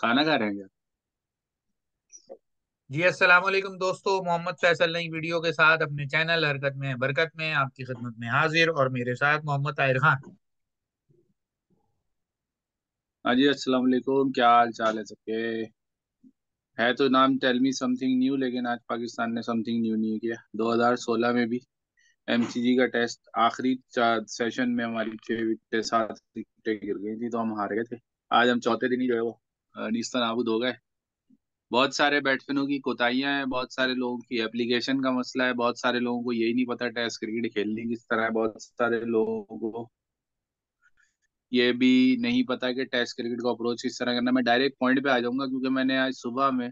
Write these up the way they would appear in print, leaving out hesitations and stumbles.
खाना खा रहे हैं क्या? जी अस्सलाम वालेकुम दोस्तों। मोहम्मद फैसल नई वीडियो के साथ अपने चैनल हरकत में बरकत में आपकी खिदमत में हाजिर, और मेरे साथ मोहम्मद ताहिर खान। हाँ जी, अस्सलाम वालेकुम। क्या हाल चाल है सबके? है तो नाम टेल मी समथिंग न्यू, लेकिन आज पाकिस्तान ने समथिंग न्यू नहीं किया। 2016 में भी एमसीजी का टेस्ट आखिरी सेशन में हमारी 6 विकेट 7 विकेटें गिर गई थी, तो हम हार गए थे। आज हम चौथे दिन ही जो है वो नीस्ता नाबूद हो गए। बहुत सारे बैट्समैनों की कोताहियां हैं, बहुत सारे लोगों की एप्लीकेशन का मसला है, बहुत सारे लोगों को यही नहीं पता टेस्ट क्रिकेट खेलनी किस तरह है, बहुत सारे लोगों को ये भी नहीं पता कि टेस्ट क्रिकेट को अप्रोच किस तरह करना। मैं डायरेक्ट पॉइंट पे आ जाऊंगा, क्योंकि मैंने आज सुबह में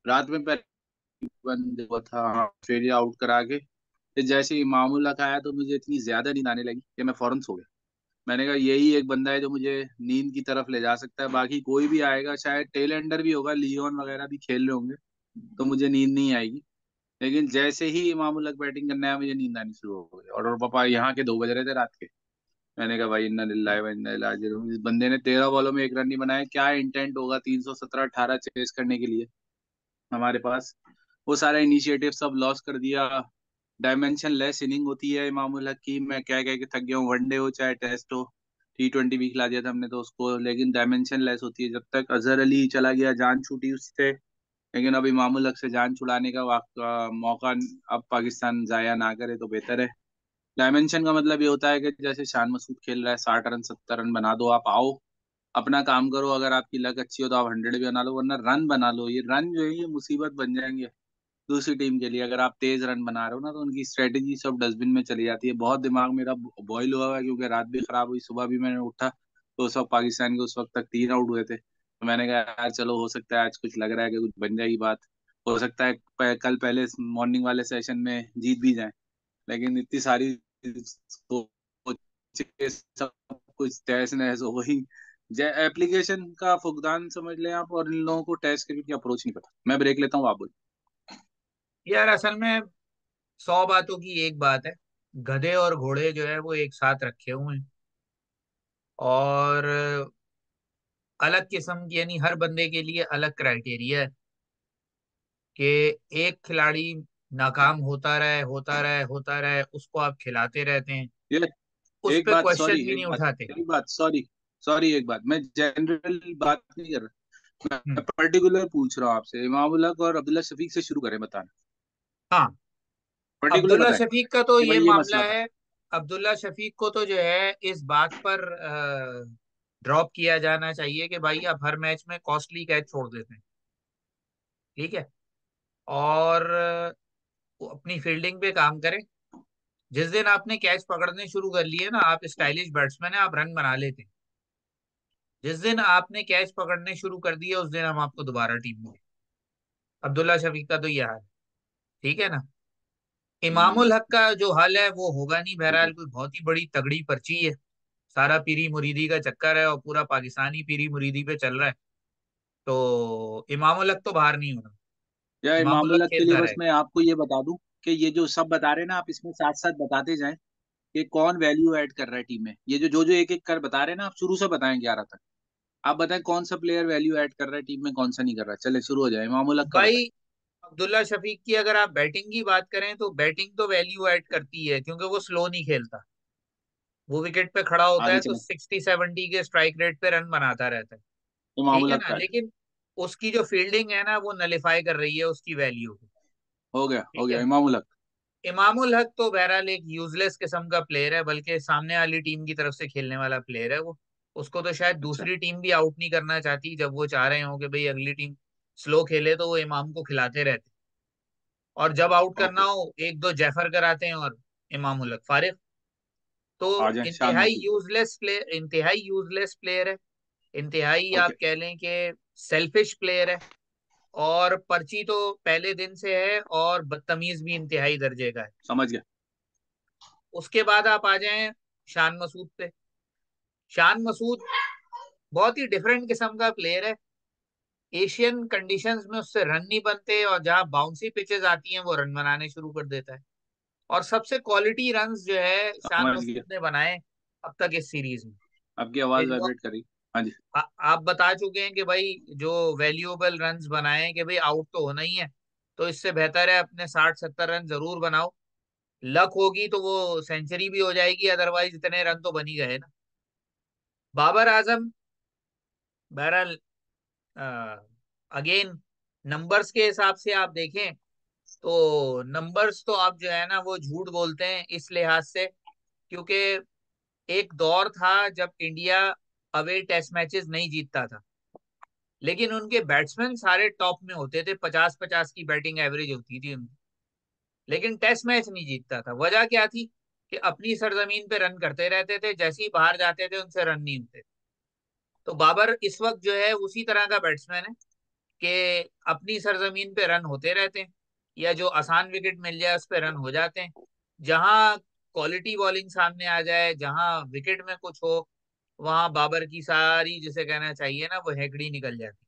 रात में पहले बंद हुआ था ऑस्ट्रेलिया आउट करा के, फिर जैसे ही मामूल आया तो मुझे इतनी ज्यादा नींद आने लगी कि मैं फौरन सो गया। मैंने कहा यही एक बंदा है जो मुझे नींद की तरफ ले जा सकता है, बाकी कोई भी आएगा, शायद टेल एंडर भी होगा, लियोन वगैरह भी खेल रहे होंगे, तो मुझे नींद नहीं आएगी। लेकिन जैसे ही इमामुल बैटिंग करने आया, मुझे नींद आनी शुरू हो गई। और पापा यहाँ के 2 बज रहे थे रात के। मैंने कहा भाई इन्ना लिल्लाहि व इन्ना इलैहि राजिऊन। इस बंदे ने 13 बॉलों में एक रन नहीं बनाया, क्या इंटेंट होगा 317 18 चेस करने के लिए हमारे पास? वो सारा इनिशिएटिव सब लॉस कर दिया। डायमेंशन लेस इनिंग होती है इमामुल हक की, मैं कह कह के थक गया हूँ। वनडे हो चाहे टेस्ट हो, T20 भी खिला दिया था हमने तो उसको, लेकिन डायमेंशन लेस होती है। जब तक अजहर अली चला गया जान छूटी उससे, लेकिन अब इमामुल हक से जान छुड़ाने का मौका अब पाकिस्तान जाया ना करे तो बेहतर है। डायमेंशन का मतलब ये होता है कि जैसे शान मसूद खेल रहा है, 60 रन 70 रन बना दो, आप आओ अपना काम करो। अगर आपकी लक अच्छी हो तो आप 100 भी बना लो, वरना रन बना लो। ये रन जो है ये मुसीबत बन जाएंगे दूसरी टीम के लिए। अगर आप तेज रन बना रहे हो ना, तो उनकी स्ट्रेटेजी सब डस्टबिन में चली जाती है। बहुत दिमाग मेरा बॉईल हुआ है, क्योंकि रात भी खराब हुई, सुबह भी मैंने उठा तो उस वक्त पाकिस्तान के उस वक्त तक 3 आउट हुए थे। तो मैंने कहा यार चलो, हो सकता है आज कुछ लग रहा है कि कुछ बन जाएगी बात। हो सकता है कल पहले मॉर्निंग वाले सेशन में जीत भी जाए, लेकिन इतनी सारी सोचे सब कुछ तहस नहस हो गई। एप्लीकेशन का फुकदान समझ लें आप, और इन लोगों को टेस्ट क्रिकेट की अप्रोच नहीं पता। मैं ब्रेक लेता हूँ, आप बोलिए। यार असल में 100 बातों की एक बात है। गधे और घोड़े जो है वो एक साथ रखे हुए हैं, और अलग किस्म की, यानी हर बंदे के लिए अलग क्राइटेरिया है कि एक खिलाड़ी नाकाम होता रहे होता रहे होता रहे, उसको आप खिलाते रहते हैं, ये उस एक पे बात, सॉरी क्वेश्चन भी एक नहीं बात, उठाते। एक बात, सॉरी सॉरी एक बात, मैं जनरल बात नहीं कर रहा, मैं हम्म। पर्टिकुलर पूछ रहा हूँ आपसे। इमाम उलग और अब्दुल्ला शफीक से शुरू करें बताना। हाँ, पर्टिकुलर अब्दुल्ला बताएं शफीक का तो कि ये भाई ये मामला मसला था। है। अब्दुल्ला शफीक को तो जो है इस बात पर ड्रॉप किया जाना चाहिए कि भाई आप हर मैच में कॉस्टली कैच छोड़ देते हैं। ठीक है। और वो अपनी फील्डिंग पे काम करें। जिस दिन आपने कैच पकड़ने शुरू कर लिए ना, आप स्टाइलिश बैट्समैन हैं, आप रन बना लेते हैं। जिस दिन आपने कैच पकड़ने शुरू कर दिए, उस दिन हम आपको दोबारा टीम में। अब्दुल्ला शफीक का तो ये हाल है। ठीक है ना। इमामुल हक का जो हाल है वो होगा नहीं, बहरहाल कोई बहुत ही बड़ी तगड़ी पर्ची है। सारा पीरी मुरीदी का चक्कर है, और पूरा पाकिस्तानी पीरी मुरीदी पे चल रहा है। तो इमामुल हक तो बाहर नहीं होना। या इमाम इमामुल हक उलग के लिए खेलता बस रहेगा। मैं आपको ये बता दूं कि ये जो सब बता रहे हैं ना, आप इसमें साथ साथ बताते जाएं कि कौन वैल्यू ऐड कर रहा है टीम में। ये जो जो जो एक एक कर बता रहे हैं ना, आप शुरू से बताएं 11 तक। आप बताएं कौन सा प्लेयर वैल्यू ऐड कर रहा है टीम में, कौन सा नहीं कर रहा है। चले शुरू हो जाए, इमाम उलग का बताएं। भाई, अब्दुल्ला शफीक की अगर आप बैटिंग की बात करें तो बैटिंग तो वैल्यू ऐड करती है, क्योंकि वो स्लो नहीं खेलता। वो विकेट पे खड़ा होता आगे है तो चलें। 60 70 के स्ट्राइक रेट पे रन बनाता रहता है। इमाम ठीक है उलग ना, का है। लेकिन उसकी जो फील्डिंग है ना, वो नलीफाई कर रही है उसकी वैल्यू को। हो गया, हो ठीक गया है। इमाम उलग। इमामुल हक तो बहरहाल एक यूजलेस किस्म का प्लेयर है, बल्कि सामने वाली टीम की तरफ से खेलने वाला प्लेयर है वो। उसको तो शायद अच्छा। दूसरी टीम भी आउट नहीं करना चाहती, जब वो चाह रहे हो कि भाई अगली टीम स्लो खेले तो वो इमाम को खिलाते रहते। और जब आउट करना ओके। हो, एक दो जैफर कराते हैं और इमामुल हक फारिग। तो आ जाए शान मसूद। इंतहाई यूजलेस प्लेयर है। इंतहाई ओके। आप कह लें कि सेल्फिश प्लेयर है। और पर्ची तो पहले दिन से है, और बदतमीज भी इंतहाई दर्जे का है। समझ गया। उसके बाद आप आ जाएं शान मसूद पे। शान मसूद बहुत ही डिफरेंट किस्म का प्लेयर है। एशियन कंडीशंस में उससे रन नहीं बनते, और जहां बाउंसी पिचेस आती हैं वो रन बनाने शुरू कर देता है। और सबसे क्वालिटी रन्स जो है शान समझ गया। मसूद ने बनाए अब तक इस सीरीज में। आपकी आवाज इन वाइब्रेट करी। हाँ जी। आप बता चुके हैं कि भाई जो वैल्यूएबल रन्स बनाए कि भाई आउट तो होना ही है, तो इससे बेहतर है अपने 60-70 रन जरूर बनाओ। लक होगी तो वो सेंचुरी भी हो जाएगी, अदरवाइज इतने रन तो बन ही गए ना। बाबर आजम, बहरहाल, अगेन, नंबर्स के हिसाब से आप देखें तो नंबर्स तो आप जो है ना वो झूठ बोलते हैं इस लिहाज से, क्योंकि एक दौर था जब इंडिया अवे टेस्ट मैचेस नहीं जीतता था, लेकिन उनके बैट्समैन सारे टॉप में होते थे, 50-50 की बैटिंग एवरेज होती थी उनकी, लेकिन टेस्ट मैच नहीं जीतता था। वजह क्या थी? कि अपनी सरजमीन पे रन करते रहते थे, जैसे ही बाहर जाते थे उनसे रन नहीं होते। तो बाबर इस वक्त जो है उसी तरह का बैट्समैन है कि अपनी सरजमीन पे रन होते रहते हैं, या जो आसान विकेट मिल जाए उस पे रन हो जाते हैं। जहां क्वालिटी बॉलिंग सामने आ जाए, जहां विकेट में कुछ हो, वहां बाबर की सारी, जिसे कहना चाहिए ना, वो हेकड़ी निकल जाती।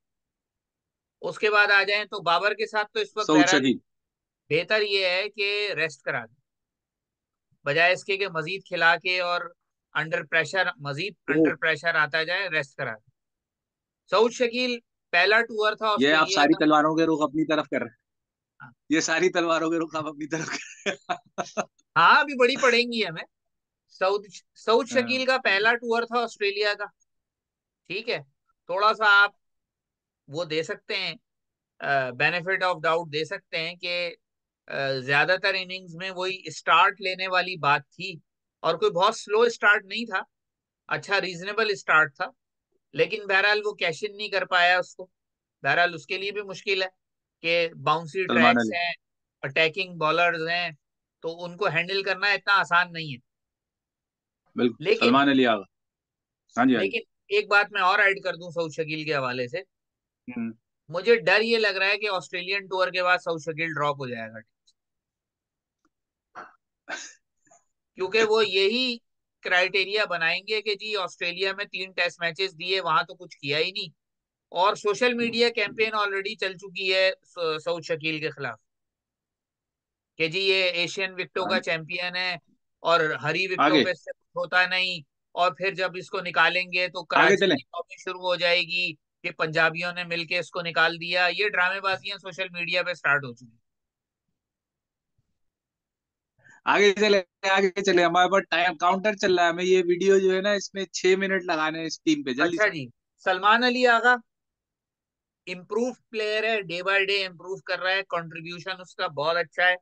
उसके बाद आ जाए तो बाबर के साथ तो इस वक्त सऊद बहरहाल शकील। बेहतर ये है कि रेस्ट करा दें, बजाय इसके कि मजीद खिला के और अंडर प्रेशर, मजीद ओ, अंडर प्रेशर आता जाए, रेस्ट करा दें। सऊद शकील, पहला टूर था ये आप ऑस्ट्रेलिया सारी का। तलवारों के रुख अपनी तरफ कर रहे हाँ, हैं, ये सारी तलवारों के रुख आप अपनी तरफ कर रहे हाँ, अभी बड़ी पड़ेंगी हमें। सऊद सऊद हैं। शकील का पहला टूर था ऑस्ट्रेलिया का। ठीक है, थोड़ा सा आप वो दे सकते हैं, बेनिफिट ऑफ डाउट दे सकते हैं कि ज्यादातर इनिंग्स में वही स्टार्ट लेने वाली बात थी, और कोई बहुत स्लो स्टार्ट नहीं था, अच्छा रीजनेबल स्टार्ट था। लेकिन बहरहाल वो कैश इन नहीं कर पाया उसको। बहरहाल उसके लिए भी मुश्किल है कि बाउंसी सलमान ट्रैक्स अली। हैं, अटैकिंग बॉलर्स हैं, तो उनको हैंडल करना इतना आसान नहीं है। बिल्कुल लेकिन सलमान अली आगा। हाँ जी, हाँ जी। लेकिन एक बात मैं और ऐड कर दूं सऊद शकील के हवाले से। हम्म। मुझे डर ये लग रहा है कि ऑस्ट्रेलियन टूर के बाद सऊद शकील ड्रॉप हो जाएगा, क्योंकि वो यही क्राइटेरिया बनाएंगे कि जी ऑस्ट्रेलिया में 3 टेस्ट मैचेस दिए, वहां तो कुछ किया ही नहीं। और सोशल मीडिया कैंपेन ऑलरेडी चल चुकी है सऊद शकील के खिलाफ कि जी ये एशियन विकेटों का हाँ, चैंपियन है और हरी विकेटों आगे पे इससे कुछ होता नहीं। और फिर जब इसको निकालेंगे तो आगे कराची चलें। की कॉपी शुरू हो जाएगी कि पंजाबियों ने मिलके इसको निकाल दिया। ये ड्रामेबाजियां सोशल मीडिया पे स्टार्ट हो चुकी आगे चले। आगे चले, हमारे पास टाइम काउंटर चल रहा है, हमें ये वीडियो जो है ना इसमें 6 मिनट लगाने हैं इस टीम पे, हैं। जल्दी अच्छा से। जी, सलमान अली आगा इम्प्रूव प्लेयर है, डे बाय डे इम्प्रूव कर रहा है, कंट्रीब्यूशन उसका बहुत अच्छा है।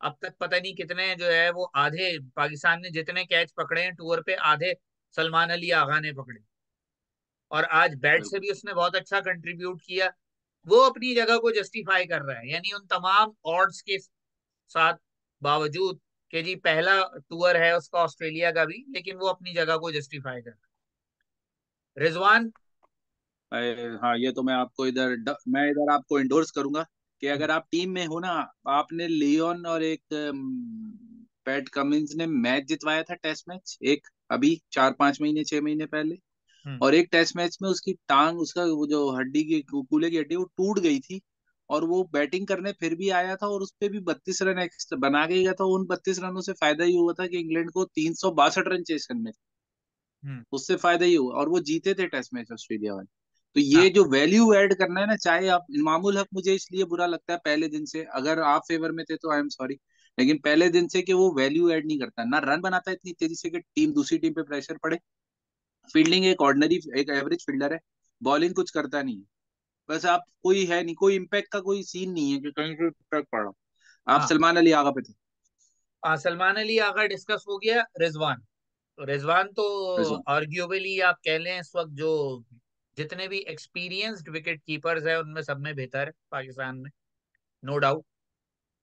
अब तक पता नहीं कितने जो है वो आधे, पाकिस्तान ने जितने कैच पकड़े हैं टूर पे, आधे सलमान अली आगा ने पकड़े। और आज बैट से बिल्कुल। भी उसने बहुत अच्छा कंट्रीब्यूट किया। वो अपनी जगह को जस्टिफाई कर रहा है, यानी उन तमाम ऑड्स के साथ, बावजूद कि जी पहला टूर है उसका ऑस्ट्रेलिया का भी, लेकिन वो अपनी जगह को जस्टिफाई कर रहा है। रिजवान। हाँ, ये तो मैं आपको मैं इधर आपको इंडोर्स करूंगा कि अगर आप टीम में हो ना। आपने लियोन और एक पैट कमिंस ने मैच जितवाया था, टेस्ट मैच एक, अभी 4-5 महीने 6 महीने पहले। हम्म। और एक टेस्ट मैच में उसकी टांग, उसका वो जो हड्डी की कूल्हे की हड्डी वो टूट गई थी। और वो बैटिंग करने फिर भी आया था, और उस पे भी 32 रन एक्स्ट्रा बना के गया था। उन 32 रनों से फायदा ये हुआ था कि इंग्लैंड को 362 रन चेस करने थे। हम्म। उससे फायदा ही हुआ, और वो जीते थे टेस्ट मैच ऑस्ट्रेलिया वाले। तो हाँ, ये जो वैल्यू ऐड करना है ना, चाहे आप इमामुल हक, मुझे इसलिए बुरा लगता है पहले दिन से, अगर आप फेवर में थे तो आई एम सॉरी, लेकिन पहले दिन से कि वो वैल्यू ऐड नहीं करता, ना रन बनाता है इतनी तेजी से कि टीम, दूसरी टीम पे प्रेशर पड़े। फील्डिंग एक ऑर्डिनरी, एक एवरेज फील्डर है। बॉलिंग कुछ करता नहीं है। बस आप, कोई है नहीं, कोई इम्पैक्ट का कोई सीन नहीं है कि कहीं से इम्पैक्ट पड़ा हो। आप हाँ, सलमान अली आगा पे थे। हाँ, सलमान अली आगा डिस्कस हो गया। रिजवान, तो रिजवान तो रिजवान। आर्ग्यूबली आप कह लें इस वक्त जो जितने भी एक्सपीरियंस्ड विकेट कीपर्स हैं उनमें सब में बेहतर है पाकिस्तान में, नो डाउट।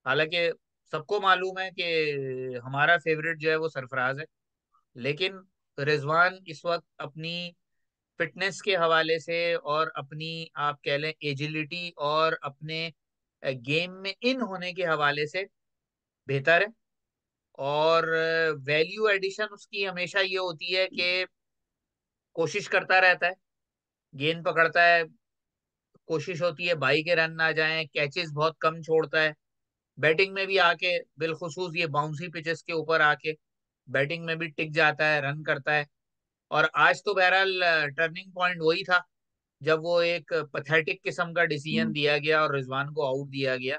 हालांकि सबको मालूम है कि हमारा फेवरेट जो है वो सरफराज है, लेकिन रिजवान इस वक्त अपनी फिटनेस के हवाले से और अपनी, आप कह लें, एजिलिटी और अपने गेम में इन होने के हवाले से बेहतर है। और वैल्यू एडिशन उसकी हमेशा ये होती है कि कोशिश करता रहता है, गेंद पकड़ता है, कोशिश होती है बाई के रन ना जाएं, कैचेस बहुत कम छोड़ता है। बैटिंग में भी आके, बिलखुसूस ये बाउंसी पिचेस के ऊपर आके बैटिंग में भी टिक जाता है, रन करता है। और आज तो बहरहाल टर्निंग पॉइंट वही था जब वो एक पथेटिक किस्म का डिसीजन हम्म। दिया गया और रिजवान को आउट दिया गया।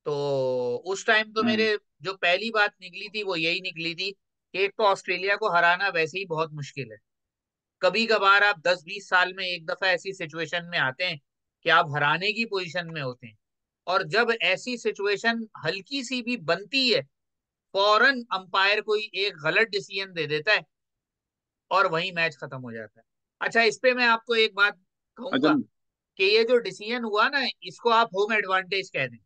तो उस टाइम तो हम्म। मेरे जो पहली बात निकली थी वो यही निकली थी कि एक तो ऑस्ट्रेलिया को हराना वैसे ही बहुत मुश्किल है। कभी कभार आप 10-20 साल में एक दफा ऐसी सिचुएशन में आते हैं कि आप हराने की पोजीशन में होते हैं। और जब ऐसी सिचुएशन हल्की सी भी बनती है, फौरन अंपायर कोई एक गलत डिसीजन दे देता है और वही मैच खत्म हो जाता है। अच्छा, इस पे मैं आपको एक बात अच्छा। कहूंगा कि ये जो डिसीजन हुआ ना, इसको आप होम एडवांटेज कह दें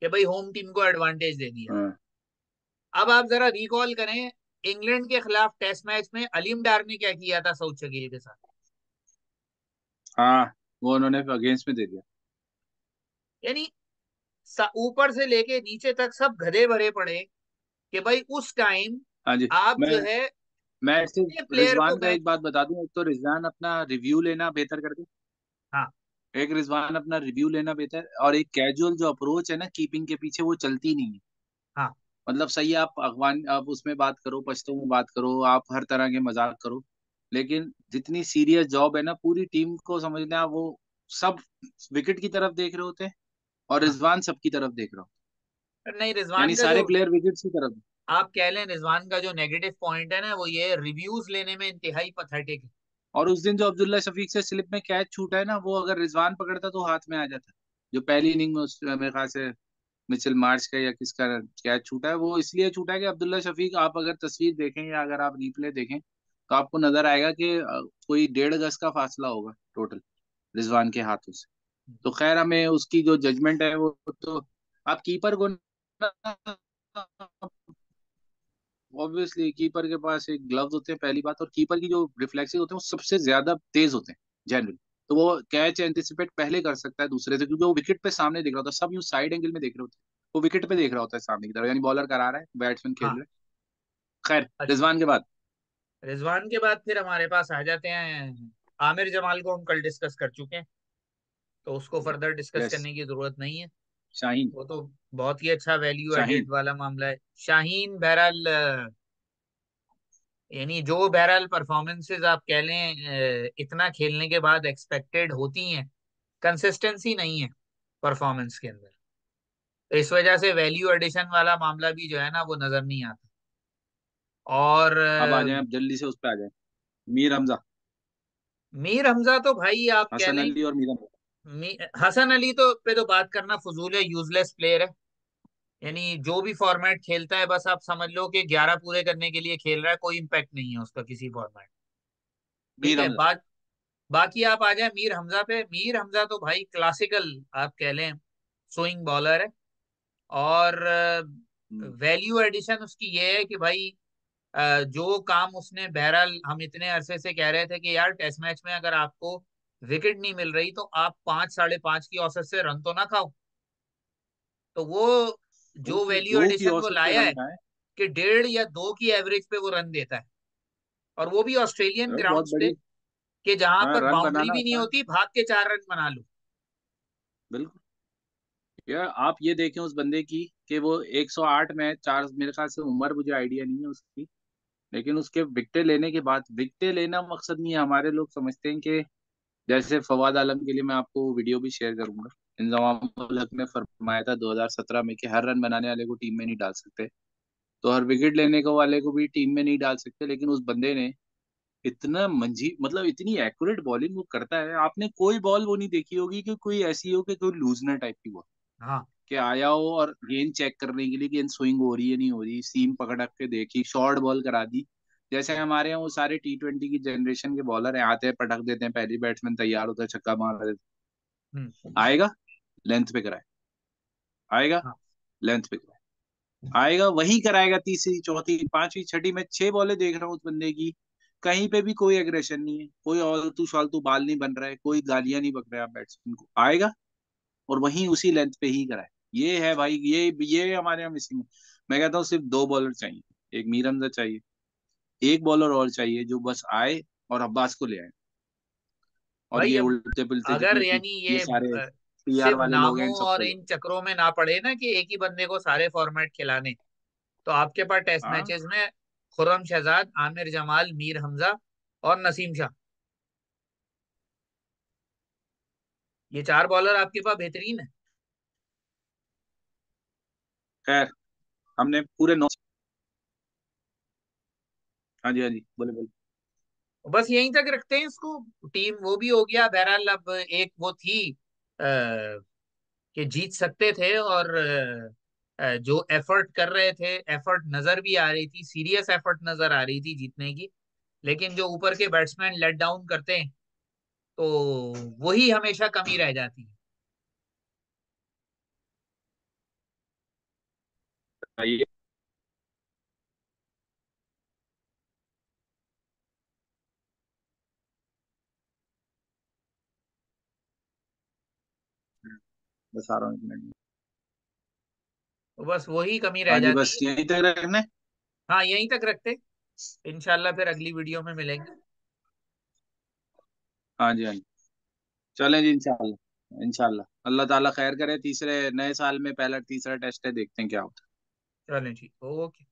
कि भाई होम टीम को एडवांटेज दे दिया। हाँ। अब आप जरा रिकॉल करें, इंग्लैंड के खिलाफ टेस्ट मैच में अलीम डार ने क्या किया था सऊद शकील के साथ। हाँ, वो उन्होंने अगेंस्ट में दे दिया। यानी ऊपर से लेके नीचे तक सब गधे भरे पड़े कि भाई उस टाइम हाँ जी। आप मैं जो है मैं सिर्फ अपने प्लेयर को रिजवान का मैच। एक बात बता दूं, एक तो रिजवान अपना रिव्यू लेना बेहतर कर दे। हाँ एक रिजवान अपना रिव्यू लेना बेहतर, और एक कैजुअल जो अप्रोच है ना कीपिंग के पीछे, वो चलती नहीं है। हाँ मतलब सही है, आप अफगान आप उसमें बात करो, पश्तो में बात करो, आप हर तरह के मजाक करो, लेकिन जितनी सीरियस जॉब है ना पूरी टीम को समझना, वो सब विकेट की तरफ देख रहे होते हैं और हाँ। रिजवान सबकी तरफ देख रहा हो। नहीं, रिजवान यानी का जो सारे प्लेयर विकेट की तरफ। आप कह लें, रिजवान का जो नेगेटिव पॉइंट है ना वो ये रिव्यूज लेने में इंतहाई पथेटिक है। और उस दिन जो अब्दुल्ला शफीक से स्लिप में कैच छूटा है ना, वो अगर रिजवान पकड़ता तो हाथ में आ जाता। जो पहली इनिंग में मेरे ख्याल से मिचेल मार्श का या किसका कैच छूटा है, वो इसलिए छूटा है कि अब्दुल्ला शफीक, आप अगर तस्वीर देखें या अगर आप रिप्ले देखें तो आपको नजर आएगा कि कोई 1.5 गज का फासला होगा टोटल रिजवान के हाथों से। तो खैर, हमें उसकी जो जजमेंट है वो तो, आप कीपर को ऑब्वियसली कीपर के पास एक ग्लव्स होते हैं पहली बात, और कीपर की जो रिफ्लेक्सेस होते हैं वो सबसे ज्यादा तेज होते हैं जनरली। तो वो कैच एंटिसिपेट पहले कर सकता है दूसरे से, क्योंकि वो विकेट पे सामने देख रहा होता है, सब यूं साइड एंगल में देख रहे होते हैं, वो विकेट पे देख रहा होता है सामने की तरफ, यानी बॉलर करा रहा है, बैट्समैन खेल हाँ। रहे हैं। खैर, अच्छा, रिजवान के बाद। रिजवान के बाद फिर हमारे पास आ जाते हैं आमिर जमाल को हम कल डिस्कस कर चुके हैं, तो उसको फर्दर डिस्कस यस। करने की जरूरत नहीं है। शाहीन। वो तो बहुत ही अच्छा वैल्यू शाहीन। एडेड वाला मामला है। शाहीन बहरहाल यानी जो बहरहाल परफॉर्मेंसेज आप कह लें इतना खेलने के बाद एक्सपेक्टेड होती हैं, कंसिस्टेंसी नहीं है परफॉर्मेंस के अंदर। तो इस वजह से वैल्यू एडिशन वाला मामला भी जो है ना वो नजर नहीं आता। और अब आ जाए, अब जल्दी से उस पे आ जाए। मीर हमजा। मीर हमजा तो भाई आप कह हसन लें, अली और मीर हमजा। हसन अली तो पे तो बात करना फजूल है, यूजलेस प्लेयर है। यानी जो भी फॉर्मेट खेलता है बस आप समझ लो कि 11 पूरे करने के लिए खेल रहा है, कोई इम्पैक्ट नहीं है उसका किसी फॉर्मेट। ठीक मीर है, हमजा। बाकी आप आ जाए मीर हमजा पे। मीर हमजा तो भाई क्लासिकल आप कह लें स्विंग बॉलर है। और हम्म। वैल्यू एडिशन उसकी ये है कि भाई जो काम उसने, बहरहाल हम इतने अरसे से कह रहे थे कि यार टेस्ट मैच में अगर आपको विकेट नहीं मिल रही तो आप 5-5.5 की औसत से रन तो ना खाओ। तो वो दो जो की वैल्यू दो की एडिशन वो औसत पे लाया रन है खाए। कि 1.5 या 2 की एवरेज पे वो रन देता है, और वो भी ऑस्ट्रेलियन बहुत ग्राउंड्स पे बड़ी। कि जहां हाँ, पर रन बाउंड्री बनाना भी नहीं आसान। होती, भाग के 4 रन बना लो। बिल्कुल। यार आप ये देखें उस बंदे की, कि वो 108 मैच, चार, मेरे ख्याल से उम्र मुझे आइडिया नहीं है उसकी, लेकिन उसके विकेटें लेने के बाद, विकेटें लेना मकसद नहीं है, हमारे लोग समझते हैं कि जैसे फवाद आलम के लिए मैं आपको वीडियो भी शेयर करूंगा, इंजमाम उल हक ने फरमाया था 2017 में कि हर रन बनाने वाले को टीम में नहीं डाल सकते, तो हर विकेट लेने को वाले को भी टीम में नहीं डाल सकते। लेकिन उस बंदे ने इतना मंजी, मतलब इतनी एक्यूरेट बॉलिंग वो करता है, आपने कोई बॉल वो नहीं देखी होगी कि कोई ऐसी हो कि कोई लूजनर टाइप की बॉल, हाँ कि आया हो और गेंद चेक करने के लिए गेंद स्विंग हो रही है नहीं हो रही, सीम पकड़ के देखी, शॉर्ट बॉल करा दी। जैसे हमारे यहाँ वो सारे T20 की जनरेशन के बॉलर हैं, आते हैं पटक देते हैं, पहली बैट्समैन तैयार होता है, छक्का मार देते हम्म हैं। आएगा, लेंथ पे कराए, आएगा, हाँ लेंथ पे कराए, आएगा, वही कराएगा, तीसरी चौथी पांचवी छठी, मैं 6 बॉलें देख रहा हूँ उस बंदे की, कहीं पे भी कोई एग्रेशन नहीं है, कोई आलतू फालतू बाल नहीं बन रहा है, कोई गालियां नहीं बक रहा है आप बैट्समैन को, आएगा और वहीं उसी लेंथ पे ही कराए। ये है भाई, ये हमारे यहाँ मिसिंग है। मैं कहता हूँ सिर्फ 2 बॉलर चाहिए, एक मीर हमजा चाहिए, एक बॉलर और चाहिए जो बस आए और अब्बास को ले आए, और भाई। ये अब उल्टे पुल्टे अगर जितने यानी ये ये सारे PR सिर्फ वाले लोग हैं, नामों इन और सबको ले। इन चक्रों में ना पड़े ना कि एक ही बंदे को सारे फॉर्मेट खिलाने, तो आपके पास टेस्ट हाँ। मैचेस में खुर्रम शहजाद, आमिर जमाल, मीर हमजा और नसीम शाह। ये चार बॉलर आपके पास बेहतरीन है। खैर, हमने पूरे 9। हाँ जी, हाँ जी, बोले बोले। बस यहीं तक रखते हैं इसको। टीम वो भी हो गया बहरहाल। अब एक वो थी कि जीत सकते थे, और जो एफर्ट कर रहे थे, एफर्ट नजर भी आ रही थी, सीरियस एफर्ट नजर आ रही थी जीतने की। लेकिन जो ऊपर के बैट्समैन लेट डाउन करते हैं, तो वही हमेशा कमी रह जाती है। बताइए। बस आ रहा हूँ, 1 मिनट में। तो बस वही कमी रह हाँ जी, जाती बस है। यहीं तक रखने। हाँ, यहीं तक रखते। इंशाल्लाह फिर अगली वीडियो में मिलेंगे। हाँ जी, हाँ जी। चलें जी, इंशाल्लाह इंशाल्लाह, अल्लाह ताला खैर करे। तीसरे नए साल में पहला तीसरा टेस्ट है, देखते हैं क्या होता है। चलें, ठीक, ओके।